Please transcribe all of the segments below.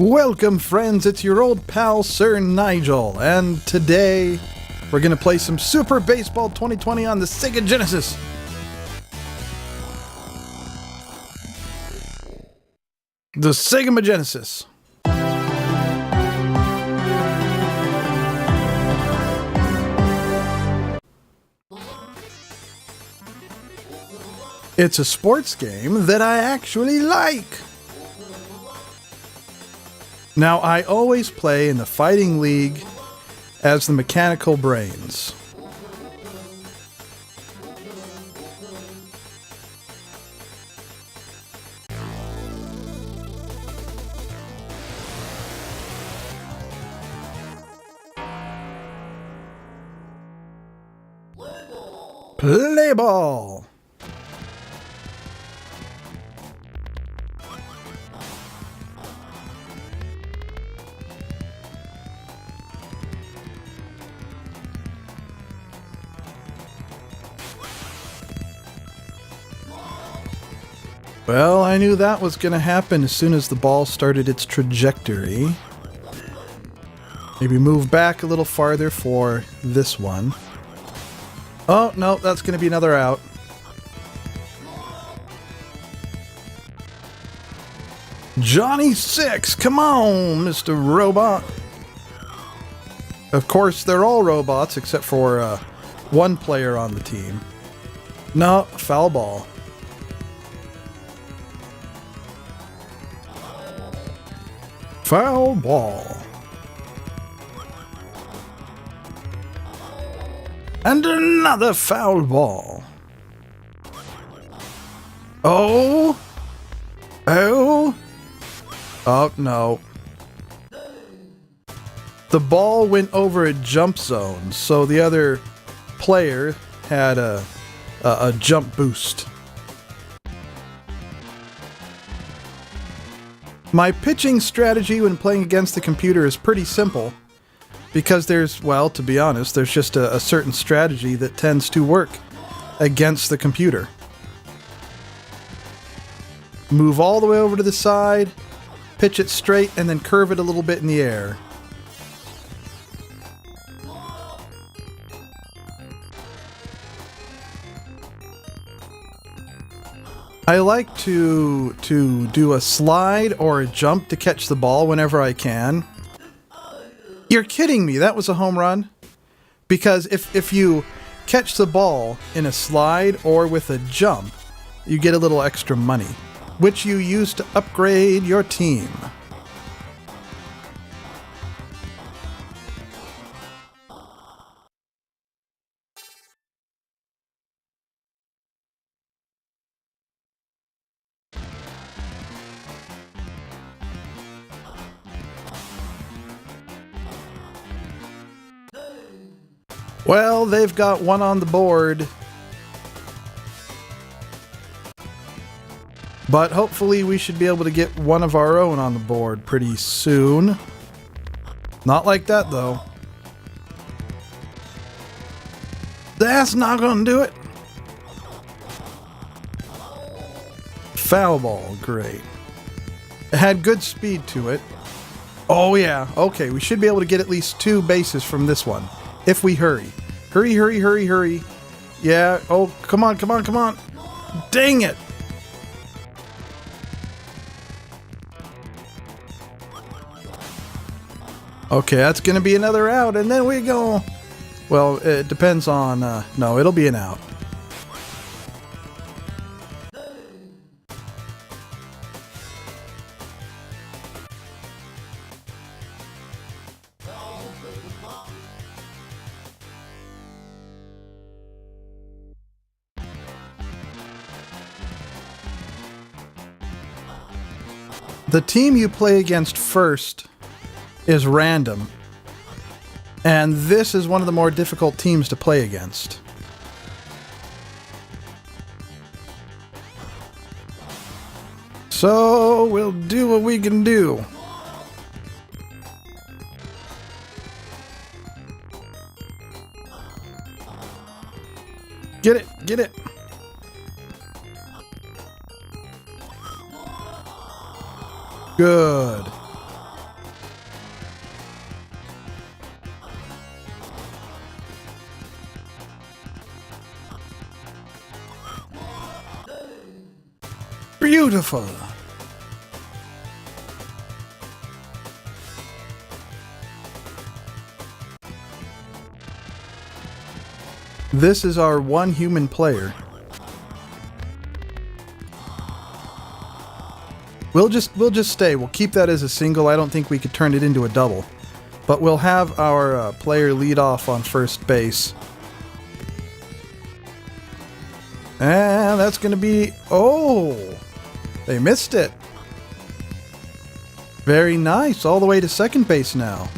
Welcome friends, it's your old pal Sir Nigel, and today we're gonna play some Super Baseball 2020 on the Sega Genesis. The Sega Genesis. It's a sports game that I actually like. Now, I always play in the Fighting League as the Mechanical Brains. Play ball! Well, I knew that was going to happen as soon as the ball started its trajectory. Maybe move back a little farther for this one. Oh, no, that's going to be another out. Johnny 6, come on, Mr. Robot. Of course, they're all robots except for one player on the team. No, foul ball. Foul ball. And another foul ball. Oh. Oh. Oh, no. The ball went over a jump zone, so the other player had a jump boost. My pitching strategy when playing against the computer is pretty simple, because there's, well, to be honest, there's just a certain strategy that tends to work against the computer. Move all the way over to the side, pitch it straight, and then curve it a little bit in the air. I like to do a slide or a jump to catch the ball whenever I can. You're kidding me, that was a home run? Because if you catch the ball in a slide or with a jump, you get a little extra money, which you use to upgrade your team. Well, they've got one on the board. But hopefully we should be able to get one of our own on the board pretty soon. Not like that, though. That's not gonna do it. Foul ball, great. It had good speed to it. Oh yeah, okay, we should be able to get at least 2 bases from this one. If we hurry. Hurry, hurry, hurry, hurry. Yeah, oh, come on, come on, come on. Dang it! Okay, that's gonna be another out, and then we go... Well, it depends on... no, it'll be an out. The team you play against first is random, and this is one of the more difficult teams to play against. So, we'll do what we can do. Get it, get it. Good. Beautiful. This is our one human player. We'll just stay. We'll keep that as a single. I don't think we could turn it into a double. But we'll have our player lead off on first base. And that's going to be... Oh! They missed it. Very nice. All the way to second base now.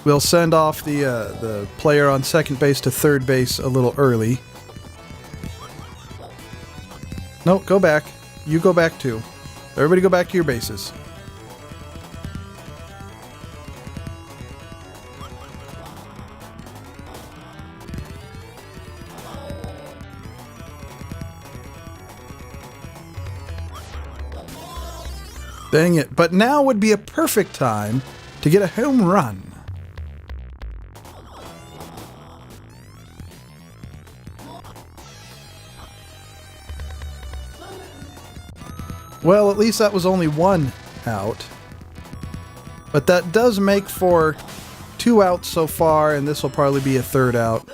We'll send off the player on second base to third base a little early. No, go back. You go back too. Everybody go back to your bases. Dang it. But now would be a perfect time to get a home run. Well, at least that was only one out. But that does make for 2 outs so far, and this will probably be a third out.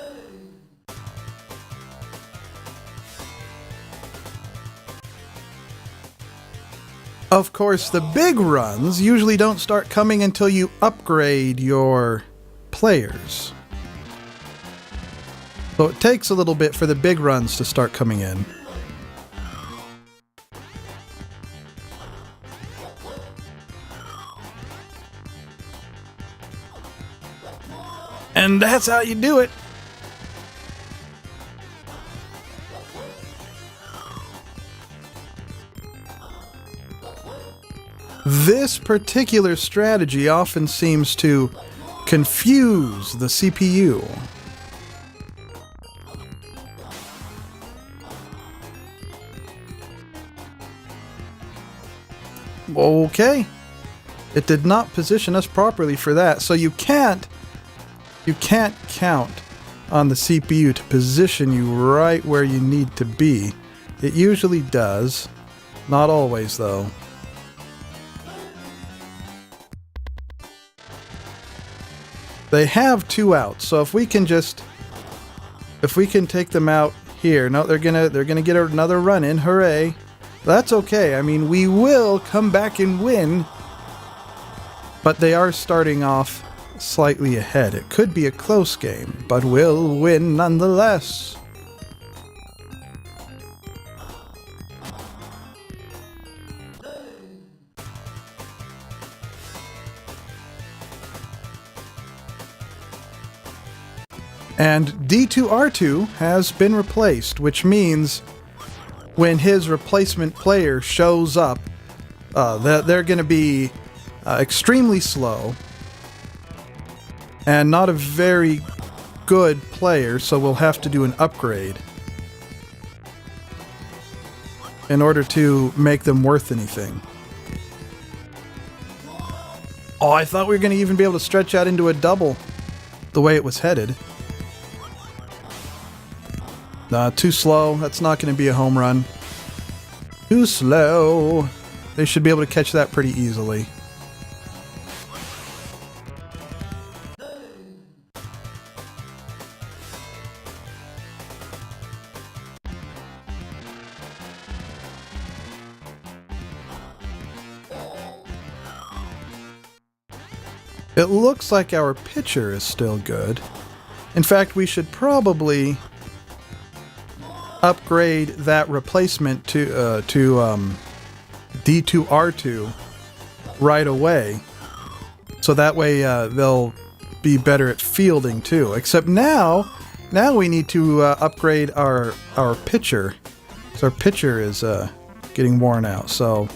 Of course, the big runs usually don't start coming until you upgrade your players. So it takes a little bit for the big runs to start coming in. And that's how you do it. This particular strategy often seems to confuse the CPU. Okay. It did not position us properly for that, so you can't count on the CPU to position you right where you need to be. It usually does. Not always, though. They have 2 outs, so if we can take them out here. No, they're gonna get another run in. Hooray. That's okay. I mean, we will come back and win. But they are starting off slightly ahead. It could be a close game, but we'll win nonetheless. And D2R2 has been replaced, which means when his replacement player shows up, they're going to be extremely slow and not a very good player, so we'll have to do an upgrade in order to make them worth anything. Oh, I thought we were going to even be able to stretch out into a double the way it was headed. Nah, too slow. That's not going to be a home run. Too slow. They should be able to catch that pretty easily. It looks like our pitcher is still good. In fact, we should probably upgrade that replacement to D2R2 right away, so that way they'll be better at fielding too. Except now we need to upgrade our pitcher. So our pitcher is getting worn out. So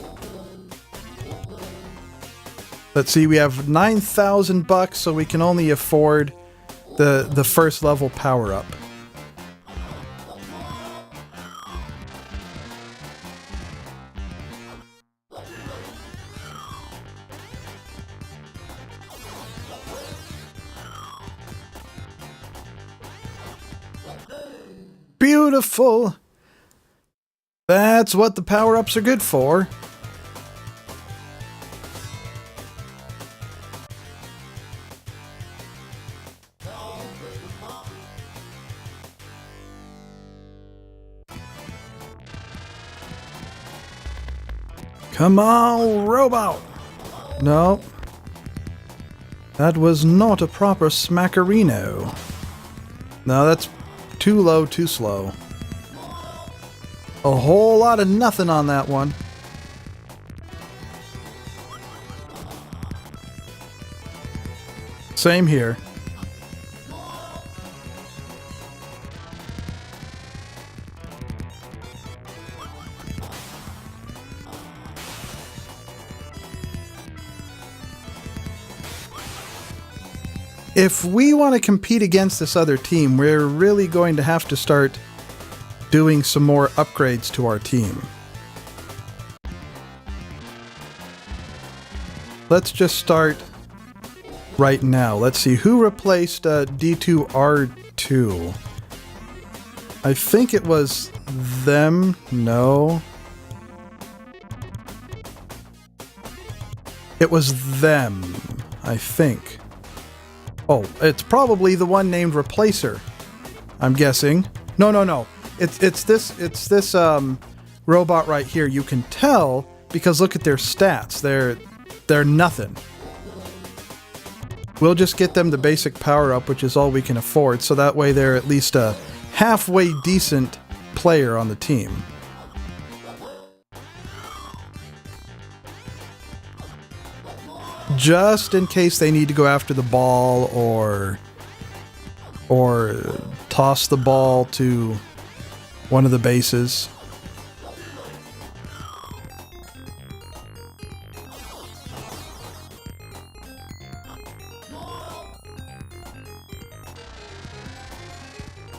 let's see, we have $9,000, so we can only afford the first level power up. Beautiful! That's what the power-ups are good for. Come on, robot! No. That was not a proper smackerino. No, that's too low, too slow. A whole lot of nothing on that one. Same here. If we want to compete against this other team, we're really going to have to start doing some more upgrades to our team. Let's just start right now. Let's see, who replaced D2R2? I think it was them. No. It was them, I think. Oh, it's probably the one named Replacer, I'm guessing. No. It's this robot right here. You can tell because look at their stats. They're nothing. We'll just get them the basic power up, which is all we can afford, so that way they're at least a halfway decent player on the team. Just in case they need to go after the ball or toss the ball to one of the bases.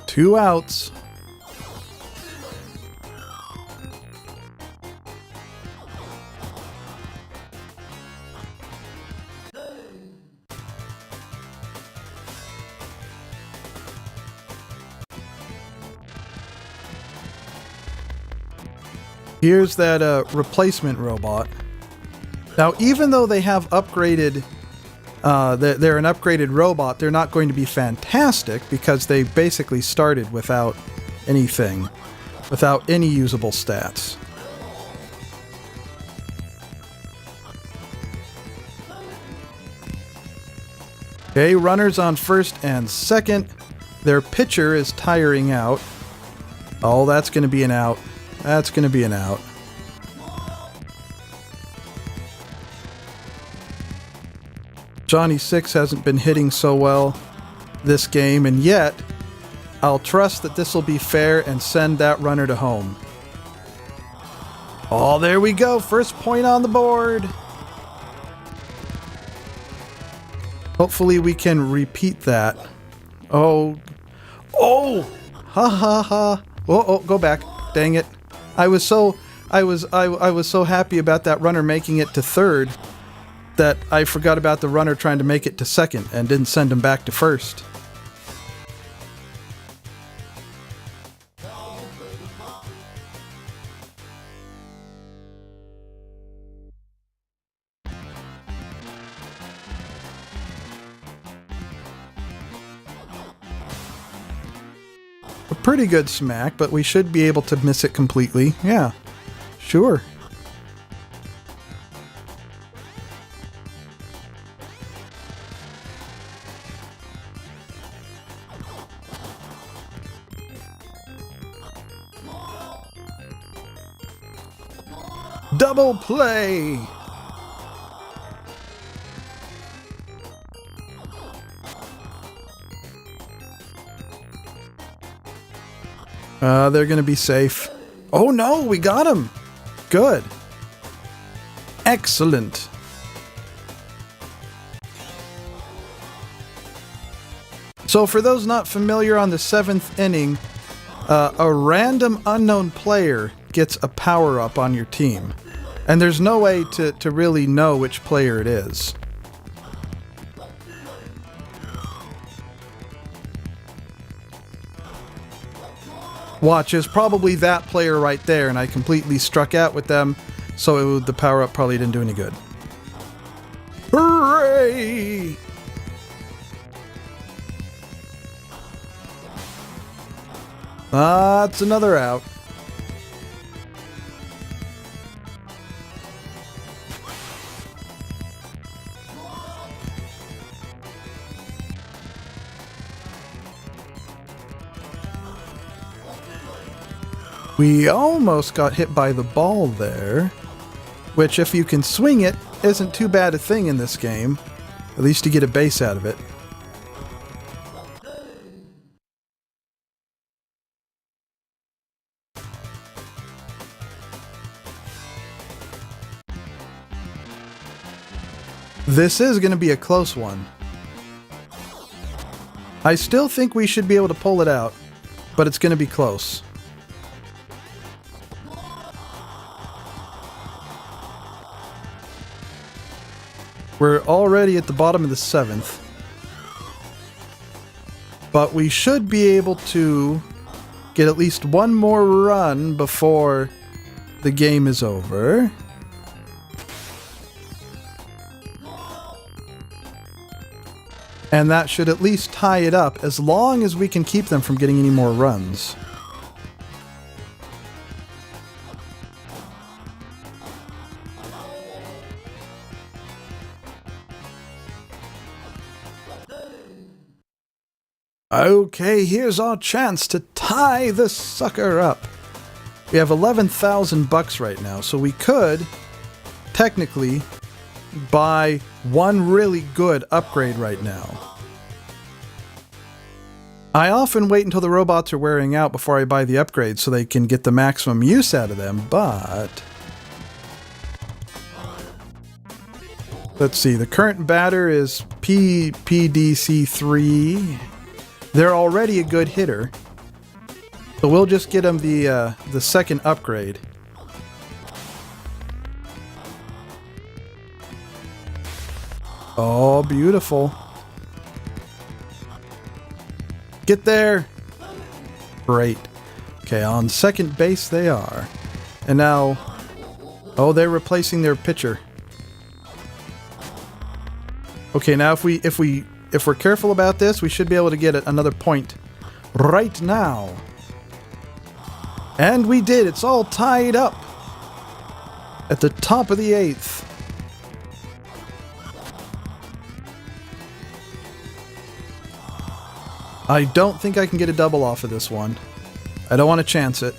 Two outs. Here's that replacement robot. Now, even though they have upgraded, they're an upgraded robot, they're not going to be fantastic because they basically started without anything, without any usable stats. Okay, runners on first and second. Their pitcher is tiring out. Oh, that's going to be an out. That's going to be an out. Johnny Six hasn't been hitting so well this game, and yet I'll trust that this will be fair and send that runner to home. Oh, there we go. First point on the board. Hopefully we can repeat that. Oh, ha ha ha. Oh, go back. Dang it. I was so happy about that runner making it to third that I forgot about the runner trying to make it to second and didn't send him back to first. A pretty good smack, but we should be able to miss it completely. Yeah, sure. Double play! They're gonna be safe. Oh no, we got him! Good. Excellent. So for those not familiar, on the 7th inning, a random unknown player gets a power-up on your team. And there's no way to really know which player it is. Watch, is probably that player right there, and I completely struck out with them, so the power-up probably didn't do any good. Hooray! That's another out. We almost got hit by the ball there, which if you can swing it, isn't too bad a thing in this game. At least you get a base out of it. This is going to be a close one. I still think we should be able to pull it out, but it's going to be close. We're already at the bottom of the 7th. But we should be able to get at least one more run before the game is over. And that should at least tie it up, as long as we can keep them from getting any more runs. Okay, here's our chance to tie this sucker up. We have 11,000 bucks right now, so we could technically buy one really good upgrade right now. I often wait until the robots are wearing out before I buy the upgrade so they can get the maximum use out of them, but... Let's see, the current batter is PDC3. They're already a good hitter, so we'll just get them the second upgrade. Oh, beautiful. Get there! Great. Okay, on second base they are. And now... Oh, they're replacing their pitcher. Okay, now if we're careful about this, we should be able to get another point right now. And we did. It's all tied up at the top of the 8th. I don't think I can get a double off of this one. I don't want to chance it.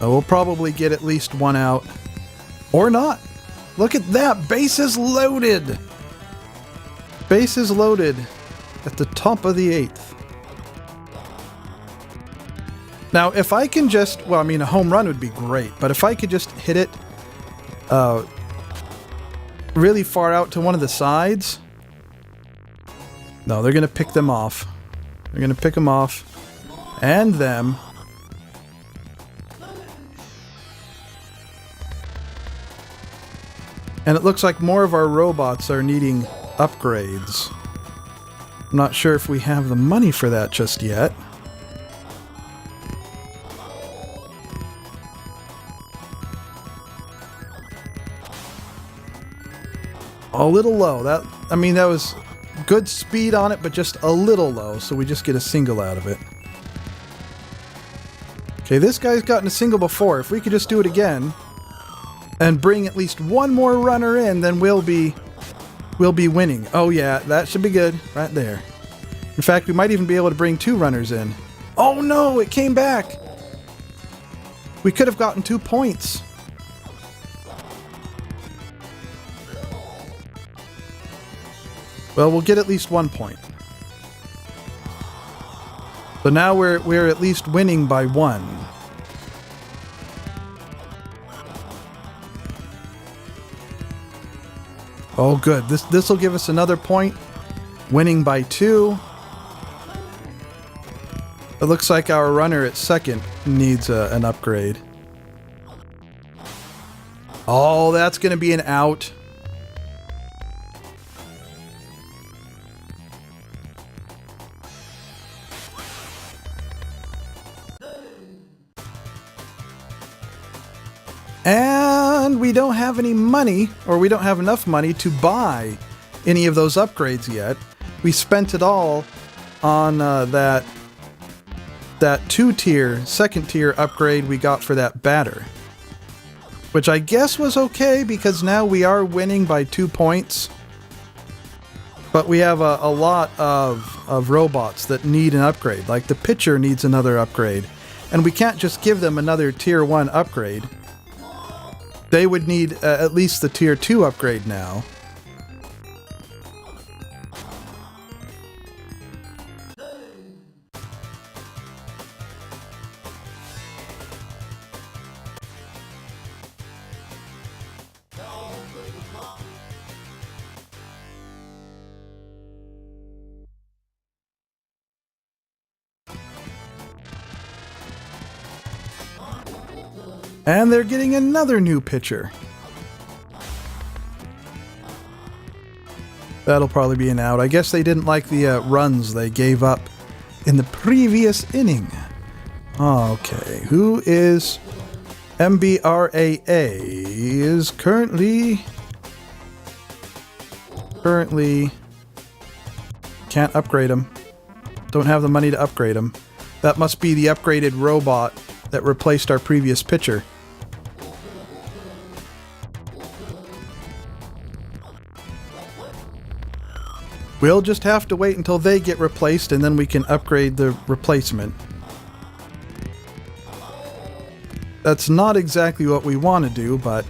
We'll probably get at least one out. Or not. Look at that. Bases loaded. Bases loaded at the top of the 8th. Now, if I can just... Well, I mean, a home run would be great. But if I could just hit it really far out to one of the sides... No, they're going to pick them off. They're going to pick them off. And them. And it looks like more of our robots are needing upgrades. I'm not sure if we have the money for that just yet. A little low. That was good speed on it, but just a little low, so we just get a single out of it. Okay, this guy's gotten a single before. If we could just do it again and bring at least one more runner in, then we'll be winning. Oh yeah, that should be good right there. In fact, we might even be able to bring 2 runners in. Oh no, it came back. We could have gotten 2 points. Well, we'll get at least 1 point. So now we're at least winning by 1. Oh, good. This will give us another point. Winning by 2. It looks like our runner at second needs an upgrade. Oh, that's going to be an out. And we don't have any money, or we don't have enough money to buy any of those upgrades yet. We spent it all on that 2-tier, second tier upgrade we got for that batter. Which I guess was okay, because now we are winning by 2 points. But we have a lot of robots that need an upgrade. Like the pitcher needs another upgrade. And we can't just give them another tier 1 upgrade. They would need at least the tier 2 upgrade now. And they're getting another new pitcher. That'll probably be an out. I guess they didn't like the runs they gave up in the previous inning. Okay, who is MBRAA? Is currently can't upgrade him. Don't have the money to upgrade him. That must be the upgraded robot that replaced our previous pitcher. We'll just have to wait until they get replaced, and then we can upgrade the replacement. That's not exactly what we want to do, but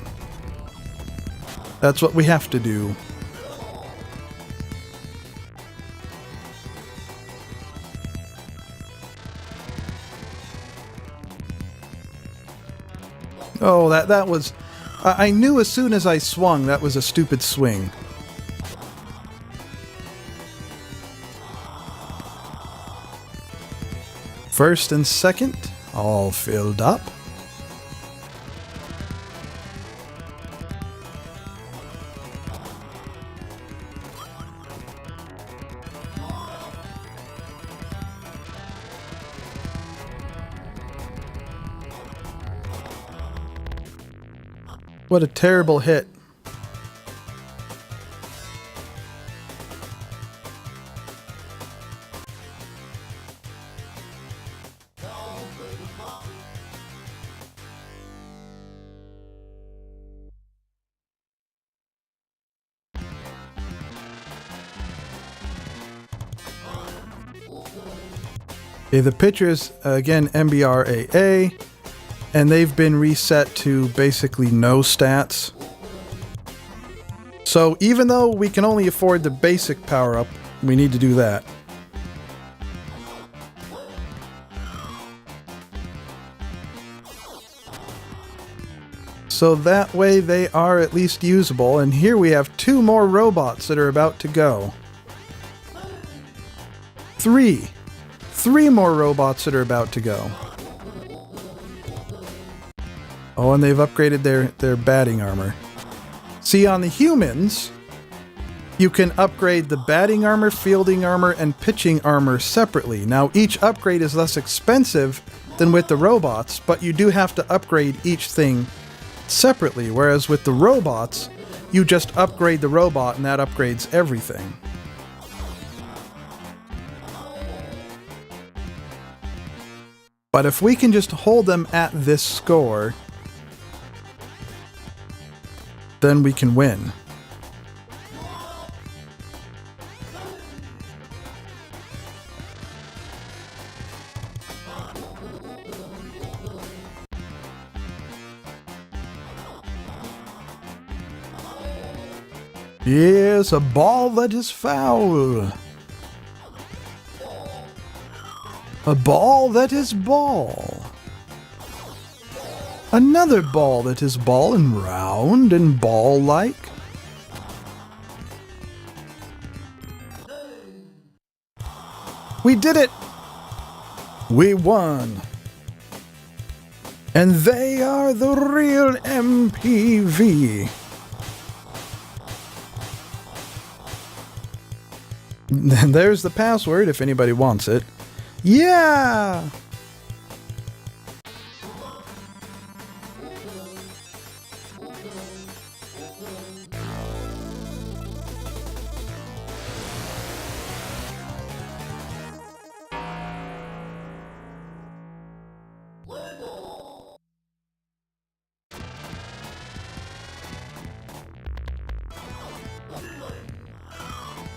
that's what we have to do. Oh, that was... I knew as soon as I swung that was a stupid swing. First and second, all filled up. What a terrible hit. Okay, the pitchers, again, MBRAA, and they've been reset to basically no stats. So even though we can only afford the basic power-up, we need to do that. So that way they are at least usable, and here we have 2 more robots that are about to go. 3 more robots that are about to go. Oh, and they've upgraded their batting armor. See, on the humans, you can upgrade the batting armor, fielding armor, and pitching armor separately. Now, each upgrade is less expensive than with the robots, but you do have to upgrade each thing separately, whereas with the robots, you just upgrade the robot and that upgrades everything. But if we can just hold them at this score, then we can win. Yes, a ball that is foul. A ball that is ball. Another ball that is ball and round and ball-like. We did it! We won! And they are the real MPV. And there's the password if anybody wants it. Yeah!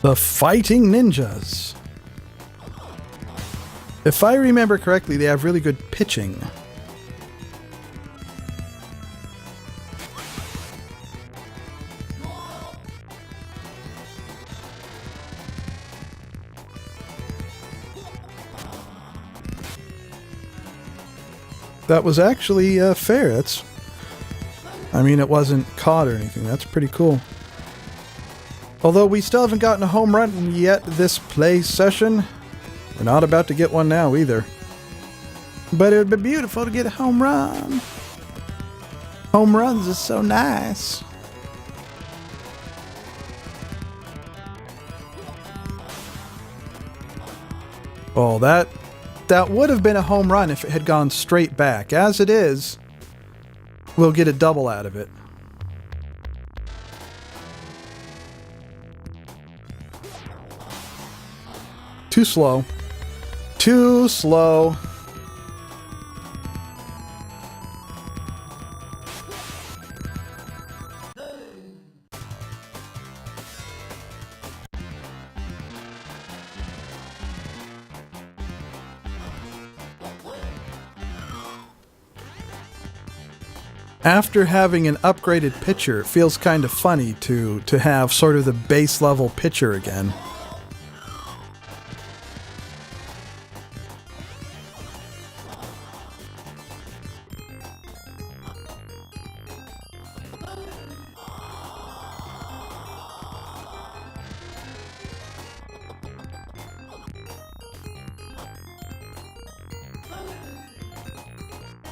The Fighting Ninjas. If I remember correctly, they have really good pitching. That was actually fair. I mean, it wasn't caught or anything. That's pretty cool. Although we still haven't gotten a home run yet this play session. We're not about to get one now either. But it would be beautiful to get a home run. Home runs is so nice. Oh, that would have been a home run if it had gone straight back. As it is, we'll get a double out of it. Too slow. Too slow. After having an upgraded pitcher, it feels kind of funny to have sort of the base level pitcher again.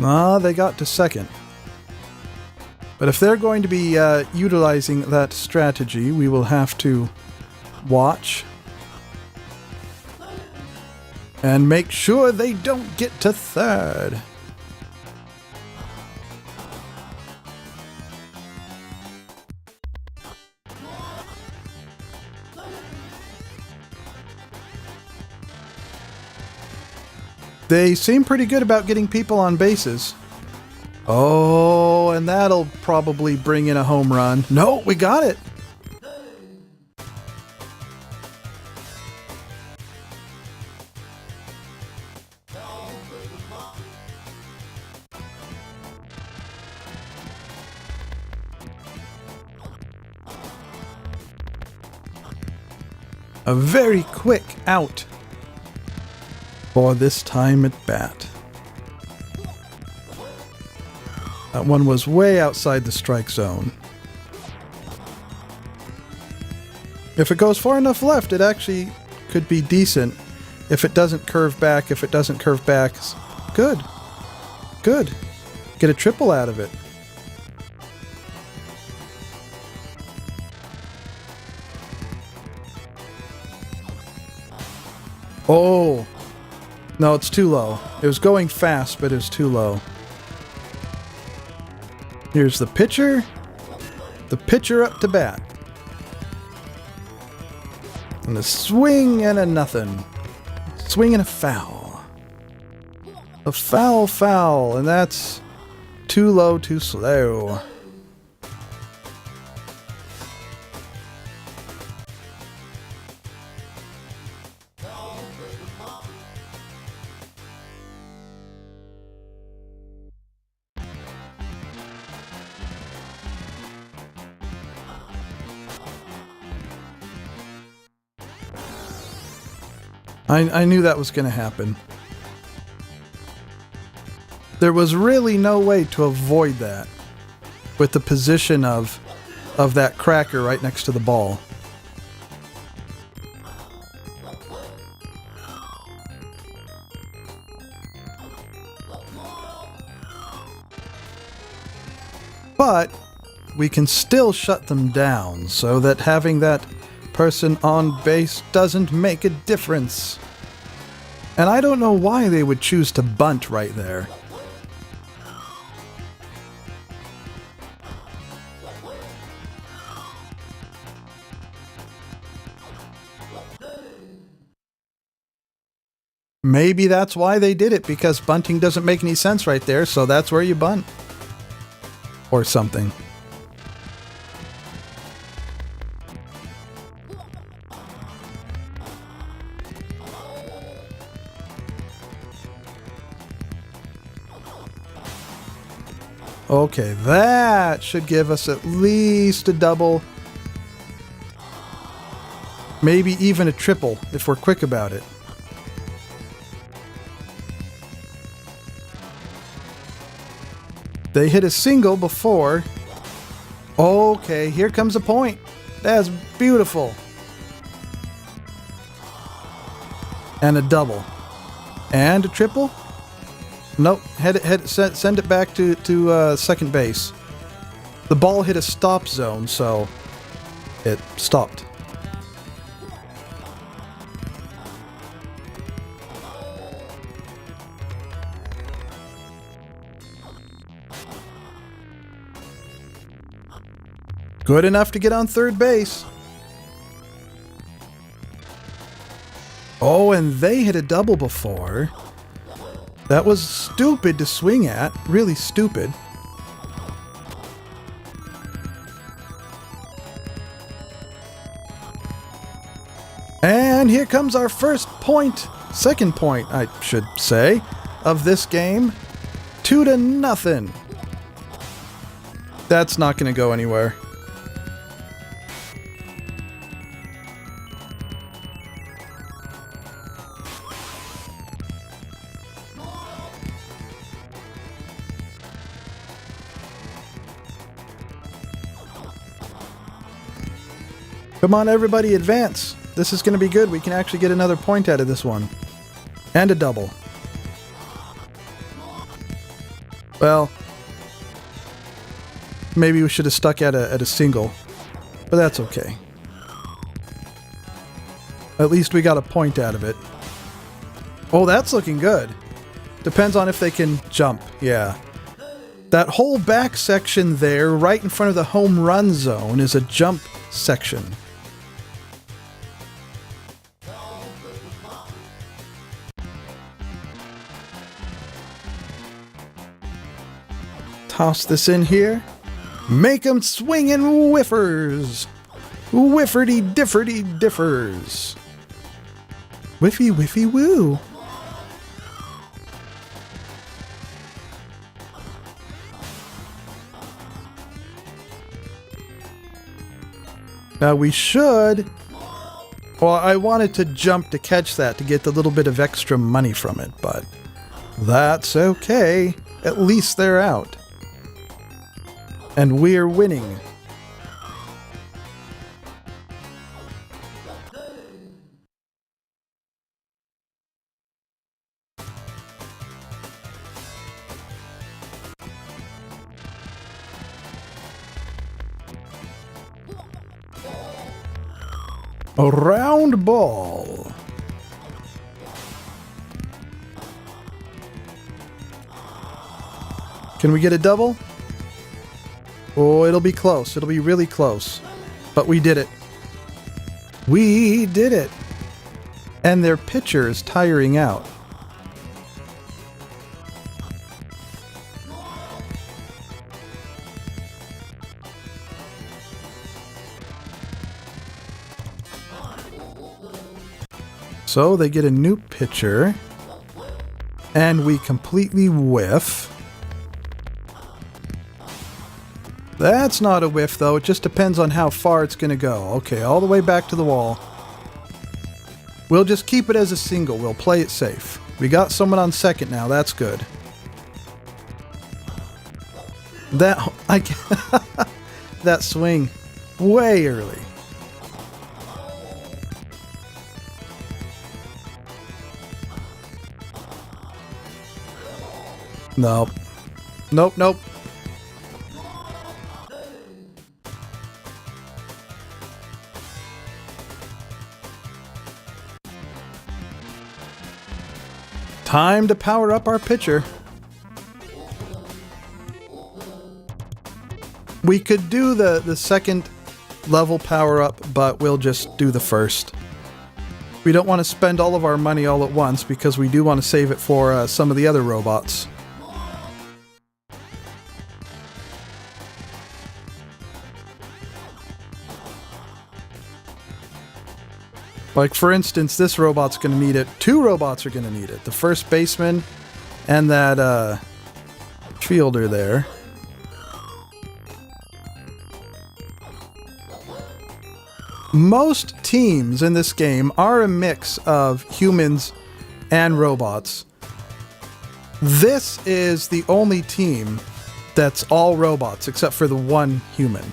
Ah, they got to second. But if they're going to be utilizing that strategy, we will have to watch and make sure they don't get to third. They seem pretty good about getting people on bases. Oh, and that'll probably bring in a home run. No, we got it. A very quick out for this time at bat. That one was way outside the strike zone. If it goes far enough left, it actually could be decent. If it doesn't curve back, good. Good. Get a triple out of it. Oh. No, it's too low. It was going fast, but it was too low. Here's the pitcher. The pitcher up to bat. And a swing and a nothing. Swing and a foul. A foul, and that's too low, too slow. I knew that was going to happen. There was really no way to avoid that with the position of that cracker right next to the ball. but we can still shut them down so that having that person on base doesn't make a difference. And I don't know why they would choose to bunt right there. Maybe that's why they did it, because bunting doesn't make any sense right there, so that's where you bunt. Or something. Okay, that should give us at least a double. Maybe even a triple if we're quick about it. They hit a single before. Okay, here comes a point. That's beautiful. And a double. And a triple? Nope. Send it back to second base. The ball hit a stop zone, so it stopped. Good enough to get on third base. Oh, and they hit a double before. That was stupid to swing at. Really stupid. And here comes our first point. Second point, I should say, of this game. 2-0. That's not going to go anywhere. Come on, everybody, advance. This is going to be good. We can actually get another point out of this one. And a double. Well, maybe we should have stuck at a single. But that's okay. At least we got a point out of it. Oh, that's looking good. Depends on if they can jump. Yeah. That whole back section there, right in front of the home run zone, is a jump section. Toss this in here. Make 'em swingin' whiffers. Whifferty differty differs. Whiffy whiffy woo. Now we should... Well, I wanted to jump to catch that to get the little bit of extra money from it, but that's okay. At least they're out. And we're winning. A round ball. Can we get a double? Oh, it'll be close. It'll be really close. But we did it. We did it. And their pitcher is tiring out. So they get a new pitcher. And we completely whiff. That's not a whiff, though. It just depends on how far it's going to go. Okay, all the way back to the wall. We'll just keep it as a single. We'll play it safe. We got someone on second now. That's good. That swing way early. Nope. Nope, nope. Time to power up our pitcher. We could do the second level power up, but we'll just do the first. We don't want to spend all of our money all at once because we do want to save it for some of the other robots. Like, for instance, this robot's going to need it. 2 robots are going to need it. The first baseman and that fielder there. Most teams in this game are a mix of humans and robots. This is the only team that's all robots except for the one human.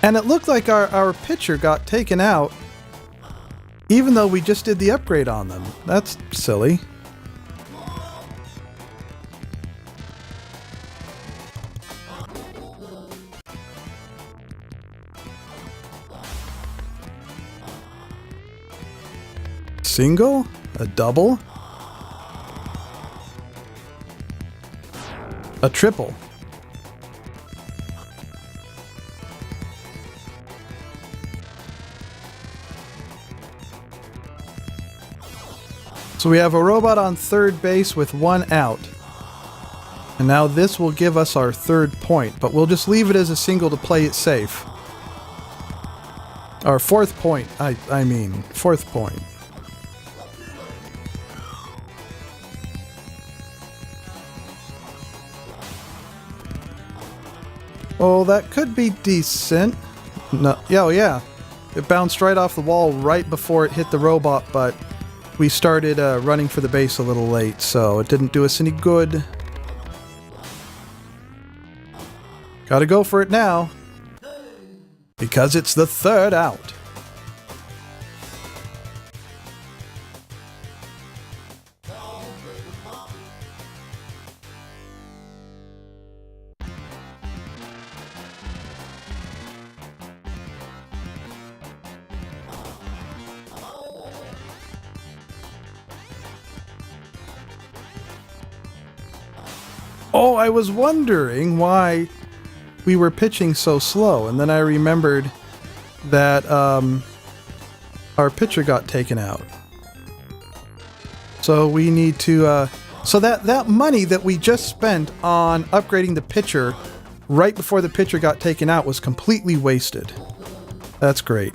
And it looked like our pitcher got taken out even though we just did the upgrade on them. That's silly. Single? A double? A triple? So we have a robot on third base with 1 out. And now this will give us our 3rd point, but we'll just leave it as a single to play it safe. Our 4th point, I mean, 4th point. Oh, that could be decent. No, yeah. It bounced right off the wall right before it hit the robot, but we started running for the base a little late, so it didn't do us any good. Gotta go for it now, because it's the 3rd out. Oh, I was wondering why we were pitching so slow, and then I remembered that our pitcher got taken out. So we need to... so that money that we just spent on upgrading the pitcher right before the pitcher got taken out was completely wasted. That's great.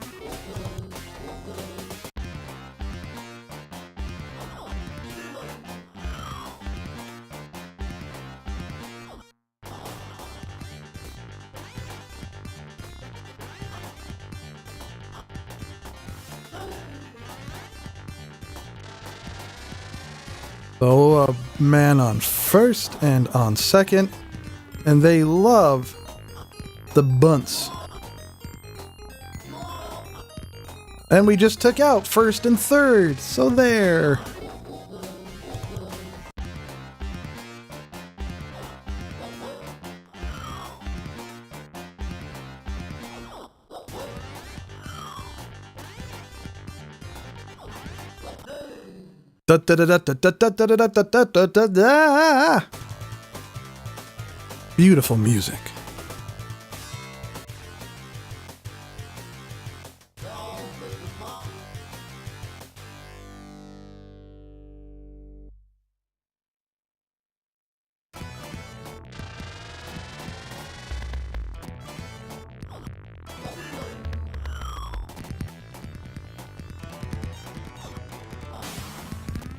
So a man on first and on second, and they love the bunts. And we just took out first and third, so there. Da, da, da, da, da, da, da, da, da, da, da, da. Beautiful music.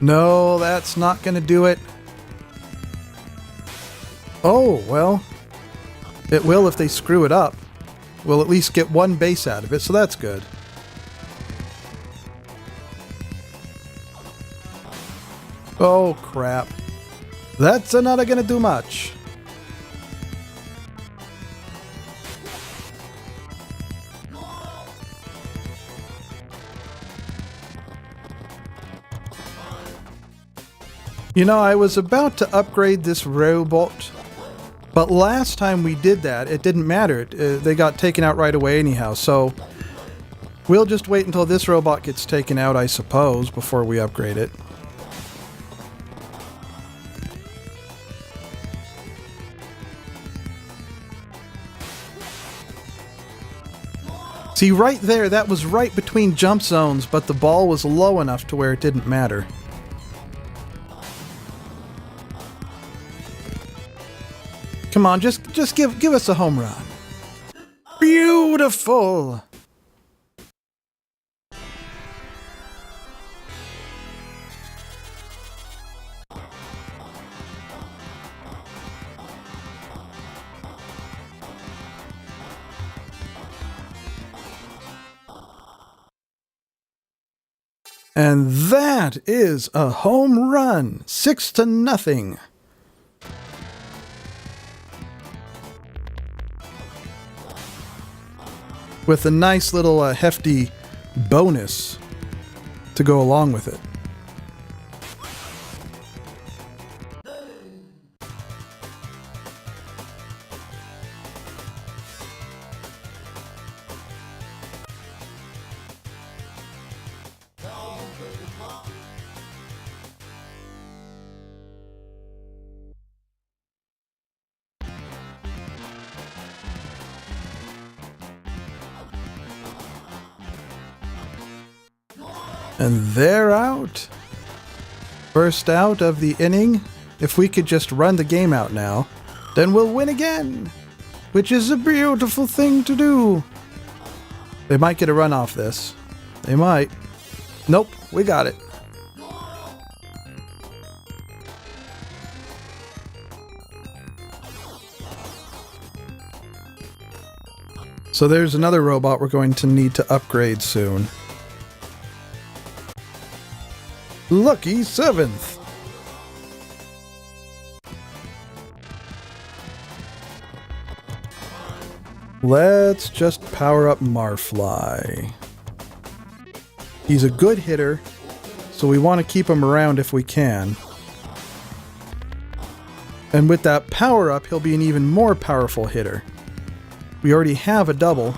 No, that's not going to do it. Oh, well, it will if they screw it up. We'll at least get 1 base out of it, so that's good. Oh, crap. That's not going to do much. You know, I was about to upgrade this robot, but last time we did that, it didn't matter. They got taken out right away anyhow, so We'll just wait until this robot gets taken out, I suppose, before we upgrade it. See, right there, that was right between jump zones, but the ball was low enough to where it didn't matter. Come on, just give us a home run. Beautiful! And that is a home run, 6-0. With a nice little hefty bonus to go along with it. And they're out. First out of the inning. If we could just run the game out now, then we'll win again. Which is a beautiful thing to do. They might get a run off this. They might. Nope, we got it. So there's another robot we're going to need to upgrade soon. Lucky 7th. Let's just power up Marfly. He's a good hitter, so we want to keep him around if we can. And with that power up, he'll be an even more powerful hitter. We already have a double.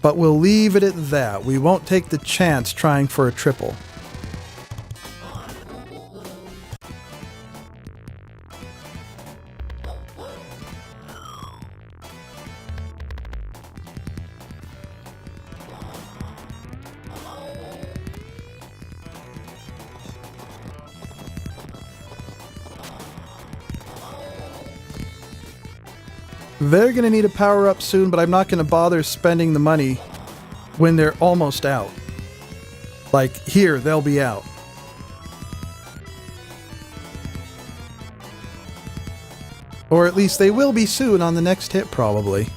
But we'll leave it at that. We won't take the chance trying for a triple. They're going to need a power-up soon, but I'm not going to bother spending the money when they're almost out. Like, here, they'll be out. Or at least they will be soon on the next hit, probably.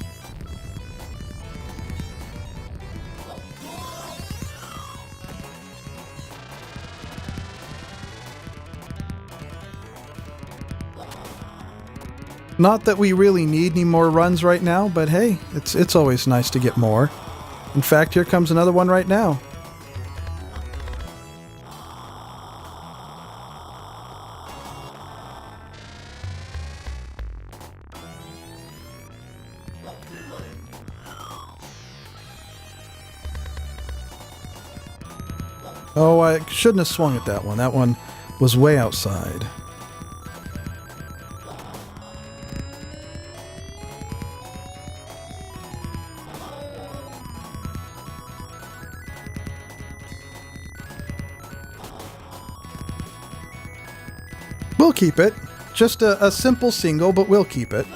Not that we really need any more runs right now, but hey, it's always nice to get more. In fact, here comes another one right now. Oh, I shouldn't have swung at that one. That one was way outside. We'll keep it. Just a simple single, but we'll keep it.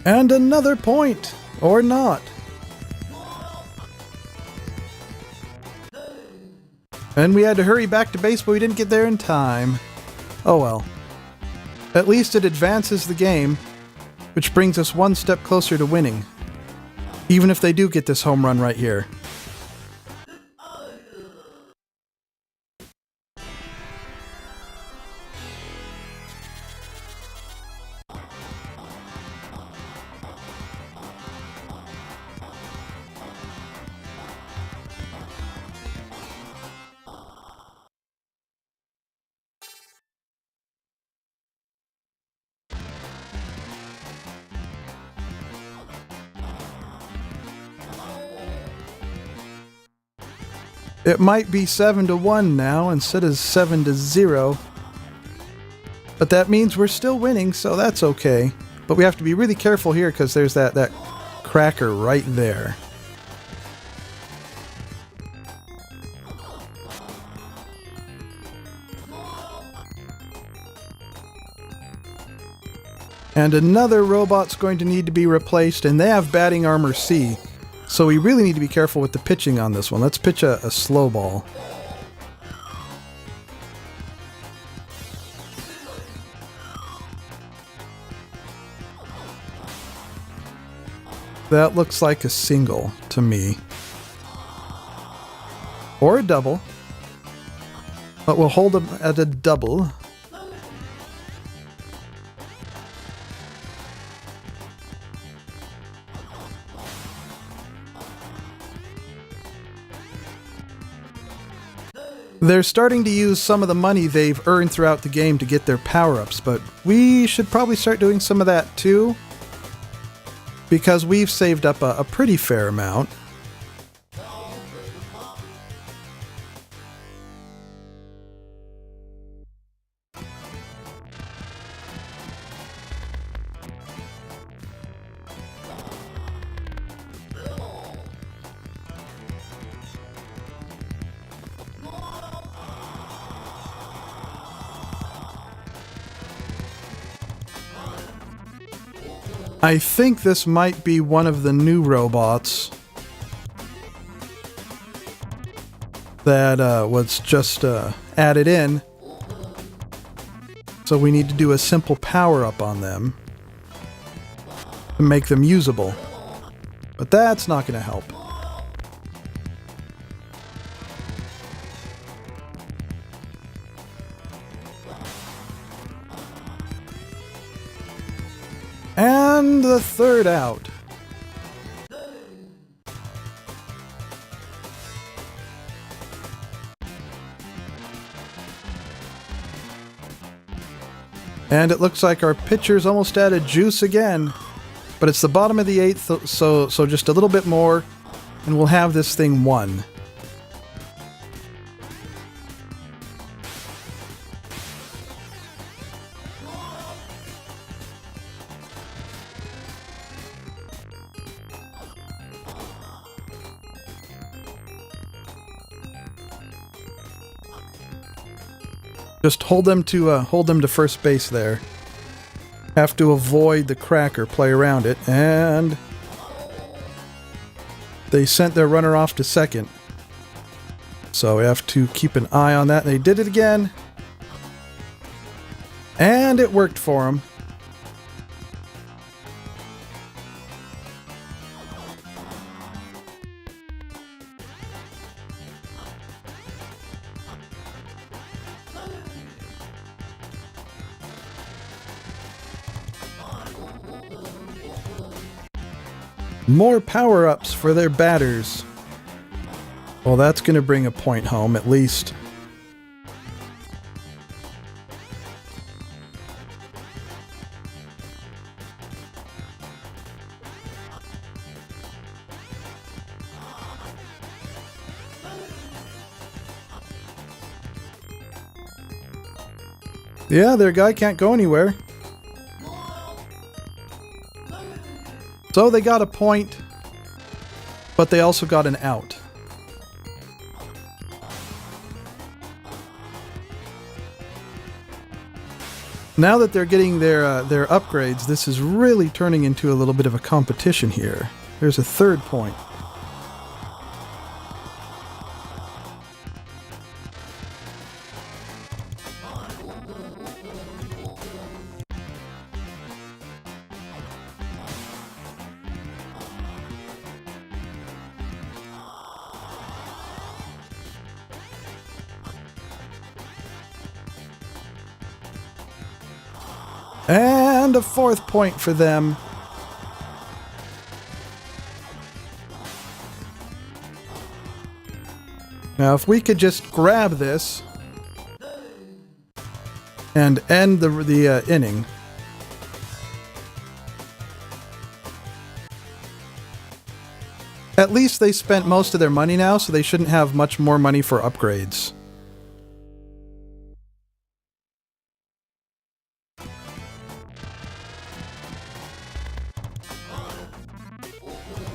And another point! Or not. And we had to hurry back to base, but we didn't get there in time. Oh well. At least it advances the game, which brings us one step closer to winning. Even if they do get this home run right here. It might be 7-1 now instead of 7-0. But that means we're still winning, so that's okay. But we have to be really careful here because there's that cracker right there. And another robot's going to need to be replaced, and they have batting armor C. So we really need to be careful with the pitching on this one. Let's pitch a slow ball. That looks like a single to me. Or a double. But we'll hold them at a double. They're starting to use some of the money they've earned throughout the game to get their power-ups, but we should probably start doing some of that too, because we've saved up a pretty fair amount. I think this might be one of the new robots that was just added in. So we need to do a simple power-up on them to make them usable. But that's not going to help. And the third out. And it looks like our pitcher's almost out of juice again. But it's the bottom of the 8th, so just a little bit more, and we'll have this thing won. Just hold them to first base there. Have to avoid the cracker, play around it, and they sent their runner off to second. So we have to keep an eye on that. They did it again. And it worked for them. More power-ups for their batters. Well, that's going to bring a point home, at least. Yeah, their guy can't go anywhere. So they got a point, but they also got an out. Now that they're getting their upgrades, this is really turning into a little bit of a competition here. There's a third point. And a fourth point for them. Now, if we could just grab this and end the inning. At at least they spent most of their money now, so they shouldn't have much more money for upgrades.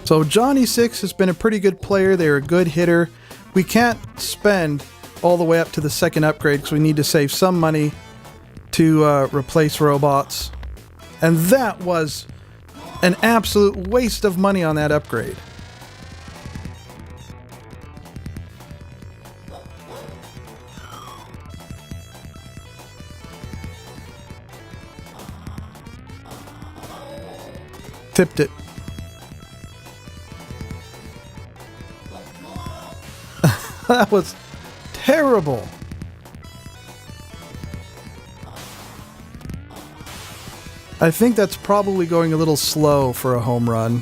So Johnny 6 has been a pretty good player. They're a good hitter. We can't spend all the way up to the second upgrade because we need to save some money to replace robots. And that was an absolute waste of money on that upgrade. Tipped it. That was terrible. I think that's probably going a little slow for a home run.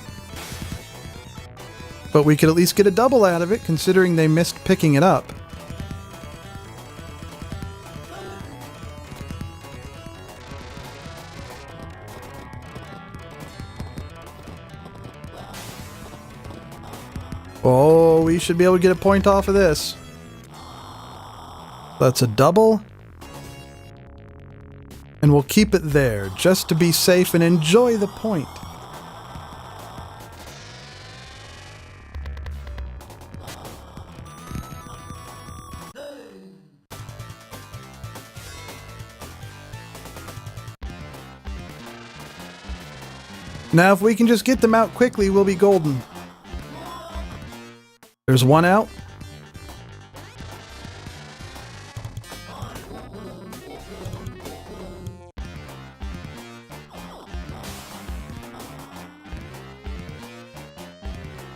But we could at least get a double out of it, considering they missed picking it up. Oh, we should be able to get a point off of this. That's a double. And we'll keep it there, just to be safe and enjoy the point. Now, if we can just get them out quickly, we'll be golden. There's one out.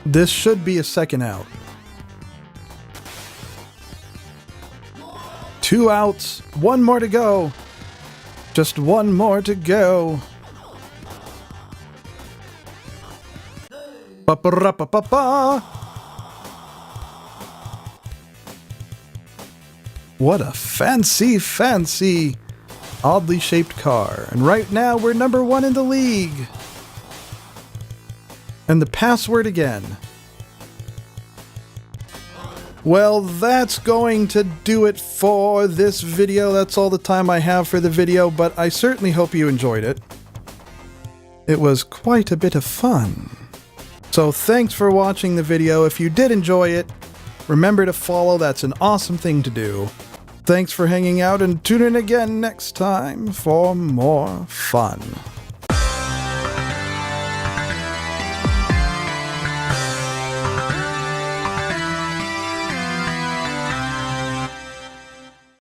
This should be a second out. 2 outs, 1 more to go. Just 1 more to go. Ba-ba-ra-ba-ba-ba. What a fancy, fancy, oddly shaped car. And right now we're number 1 in the league. And the password again. Well, that's going to do it for this video. That's all the time I have for the video, but I certainly hope you enjoyed it. It was quite a bit of fun. So thanks for watching the video. If you did enjoy it, remember to follow. That's an awesome thing to do. Thanks for hanging out, and tune in again next time for more fun.